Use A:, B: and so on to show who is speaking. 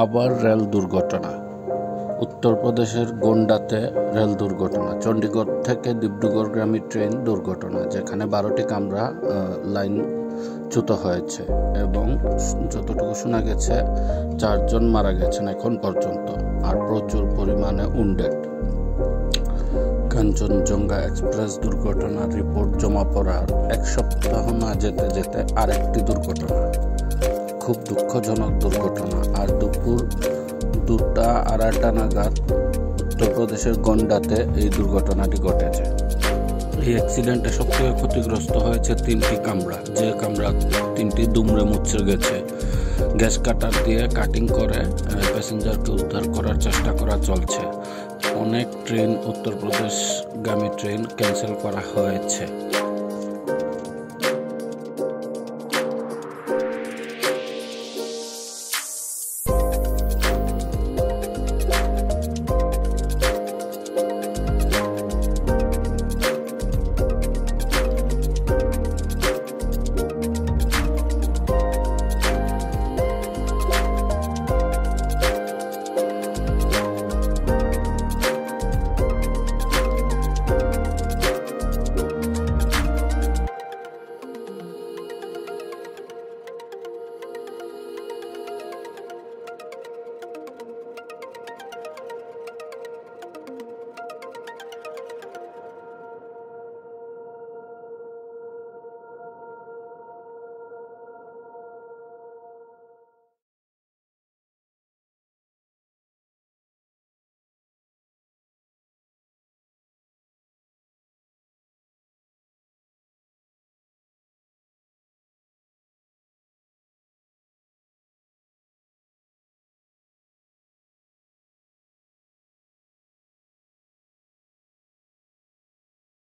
A: আবার রেল দুর্ঘটনা। উত্তরপ্রদেশের গোন্ডাতে রেল দুর্ঘটনা। চণ্ডীগড় থেকে ডিব্রুগড়গামী ট্রেন দুর্ঘটনা, যেখানে 12টি কামরা লাইনচ্যুত হয়েছে এবং যতটুকু শোনা গেছে 4 জন মারা গেছেন এখন পর্যন্ত, আর প্রচুর পরিমাণে উন্ডেড। কাঞ্চনজঙ্ঘা এক্সপ্রেস দুর্ঘটনার রিপোর্ট জমা পড়ার 1 সপ্তাহ না যেতে যেতে আরেকটি দুর্ঘটনা, খুব দুঃখজনক দুর্ঘটনা। আর দুপুর 2টা-2:30 নাগাদ উত্তরপ্রদেশের গোন্ডাতে এই দুর্ঘটনাটি ঘটেছে। এই অ্যাক্সিডেন্টে সবথেকে ক্ষতিগ্রস্ত হয়েছে 3টি কামরা, যে কামরা 3টি দুমড়ে মুচড়ে গেছে। গ্যাস কাটার দিয়ে কাটিং করে প্যাসেঞ্জারকে উদ্ধার করার চেষ্টা করা চলছে। অনেক ট্রেন, উত্তরপ্রদেশগামী ট্রেন ক্যান্সেল করা হয়েছে।